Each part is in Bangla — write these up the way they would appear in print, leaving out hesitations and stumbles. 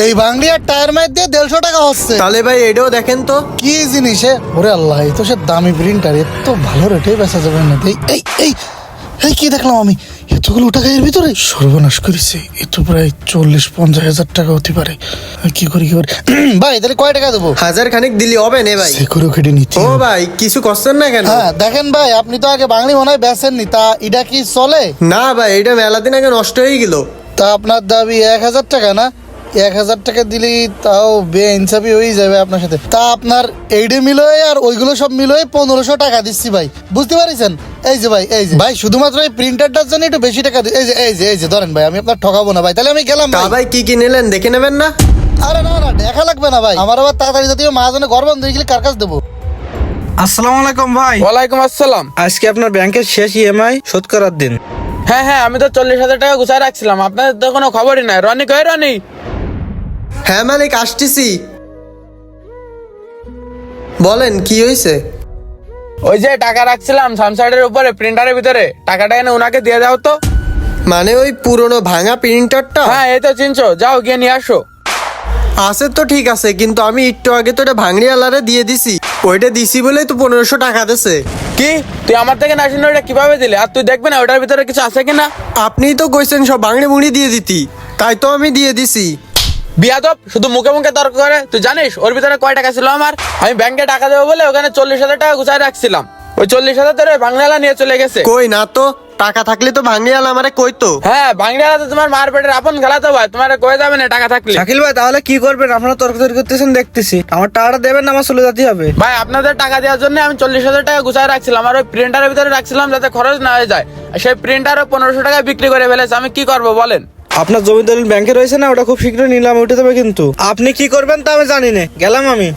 এই বাংলি আর টায়ার মাইর দিয়ে 150 টাকা হচ্ছে। তাহলে ভাই এটাও দেখেন তো। কি জিনিস ওরে আল্লাহ, এই তো সে দামি প্রিন্টার, এত ভালো রেটে বেচা যাবে না। এই এই এই এই কি দেখলাম আমি, এতগুলো টাকা এর ভিতরে সর্বনাশ করেছে। এ তো প্রায় 40-50 হাজার টাকা হতে পারে। কি করি ভাই, তাহলে কয় টাকা দেবো? 1000 খানিক দিলি হবে না ভাই? সেকুরো কেটে নিতে ও ভাই কিছু করছেন না কেন? হ্যাঁ দেখেন ভাই, আপনি তো আগে বাংলি মনে হয় বেচেননি, তা এটা কি চলে? না ভাই, এটা মেলা দিন আগে নষ্ট হয়ে গেল। তা আপনার দাবি 1000 টাকা না? 1000 টাকা দিলি তাও বেইনসাফি হয়ে যাবে আপনার সাথে। তা আপনার এইডে মিলোয় আর ওইগুলো সব মিলোয় 1500 টাকা দিচ্ছি ভাই, বুঝতে পারিছেন? এই যে ভাই, এই যে ভাই, শুধুমাত্র এই প্রিন্টারটার জন্য একটু বেশি টাকা এই যে ধরেন ভাই, আমি আপনার ঠকাবো না ভাই, তাহলে আমি গেলাম তা ভাই। ভাই কি কি নিলেন দেখে নেবেন না? আরে না না, দেখা লাগবে না ভাই, আমার আবার তাড়াতাড়ি যদি মহাজনে ঘর বন্ধ হয়ে গেলে কার কাছে দেবো? আসসালামু আলাইকুম ভাই। ওয়ালাইকুম আসসালাম। আজকে আপনার ব্যাংকের শেষ ইএমআই শোধ করার দিন। হ্যাঁ হ্যাঁ, আমি তো 40,000 টাকা গুছায় রাখছিলাম, আপনাদের তো কোনো খবরই নাই। রনি কই রনি? হ্যাঁ মালিক, আসতেছি। বলেন কি হয়েছে? ওই যে টাকা রাখছিলাম সানসাইডের উপরে প্রিন্টারের ভিতরে, টাকাটা এনে ওনাকে দিয়ে দাও তো। মানে ওই পুরনো ভাঙা প্রিন্টারটা? হ্যাঁ এই তো চিনছো, যাও গিয়ে নিয়ে আসো। আছে তো ঠিক আছে, কিন্তু আমি একটু আগে তো এটা ভাঙড়ি আলারে দিয়ে দিছি। ওইটা দিছি বলেই তো 1500 টাকা দিছে। কি তুই আমার থেকে না শুনে ওটা কিভাবে দিলে? আর তুই দেখবে না ওটার ভিতরে কিছু আছে কিনা? আপনিই তো কইছেন সব ভাঙড়ি মুড়ি দিয়ে দিতি, তাই তো আমি দিয়ে দিছি। বিয়াদব, শুধু মুখে মুখে তর্ক করে। তুই জানিস ওর ভিতরে কয় টাকা ছিল আমার? আমি ব্যাংকে টাকা দেবো বলে ওখানে 40,000 টাকা গুছায় রাখছিলাম, ওই 40,000 ধরে বাংলা নিয়ে চলে গেছে। কই না তো, টাকা থাকলে তো ভাঙড়ি আলা আমারে কইতো। হ্যাঁ বাংলা তো তোমার মার পেটের আপন খেলাতে ভাই, তোমার কয়ে যাবে না টাকা থাকলে। শাকিল ভাই তাহলে কি করবেন? আপনারা তর্কাতর্কি করতেছেন দেখতেছি। আমার টাকাটা দেবেন না, আমার চলে যেতে হবে। ভাই আপনাদের টাকা দেওয়ার জন্য আমি 40,000 টাকা গুছায় রাখছিলাম, আর ওই প্রিন্টারের ভিতরে রাখছিলাম যাতে খরচ না হয়ে যায়। আর সেই প্রিন্টারও 1500 টাকা বিক্রি করে ফেলেছে, আমি কি করবো বলেন? আপনার জমি দলিল ব্যাংকে রয়েছে না, ওটা খুব শীঘ্রই নিলাম উঠে দেবে, কিন্তু আপনি কি করবেন তা আমি জানি না। গেলাম আমি।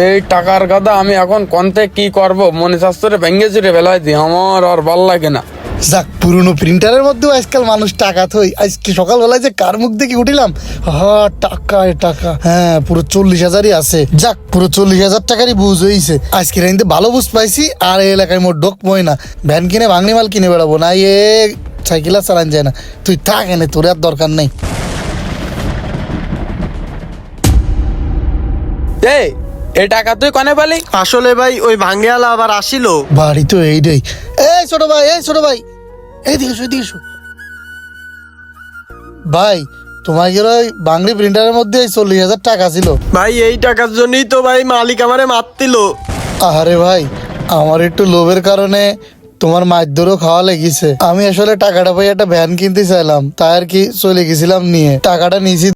এই টাকার কথা আমি এখন কোনতে কি করব, মনে শাস্ত্রে ভেঙে চুরে ফেলাই দিই, আমার আর ভাল লাগে না। যাক, পুরনো প্রিন্টারের মধ্যেও আজকাল মানুষ টাকা থই। আজকে সকালবেলায় যে কার মুখ দেখে উঠিলাম, টাকা, হ্যাঁ পুরো 40,000ই আছে। যাক, পুরো 40,000 টাকারই বুঝ হয়েছে আজকে। রাইতে ভালো বুঝ পাইছি। আর এই এলাকায় মোট ঢোকমই না, ভ্যান কিনে ভাঙনি মাল কিনে বেড়াবো না, সাইকেল আর চালান যায় না। তুই থাক এনে, তোর আর দরকার নেই। এই টাকা তুই কনে পালি? আসলে ভাই ওই ভাঙড়ি আলা আবার আসিল। বাড়ি তো এইটাই। এই ছোট ভাই, এইদিকে এসো। ভাই, তোমার ওই বাংলি প্রিন্টারের মধ্যে 40,000 টাকা ছিল। ভাই এই টাকার জন্যই তো ভাই মালিক আমারে মারতিল। আরে ভাই, আমার একটু লোভের কারণে তোমার মাইদরও খাওয়া লেগেছে। আমি আসলে টাকাটা পাই একটা ভ্যান কিনতে চাইলাম, তাই আর কি চলে গেছিলাম নিয়ে। টাকাটা নিয়েছি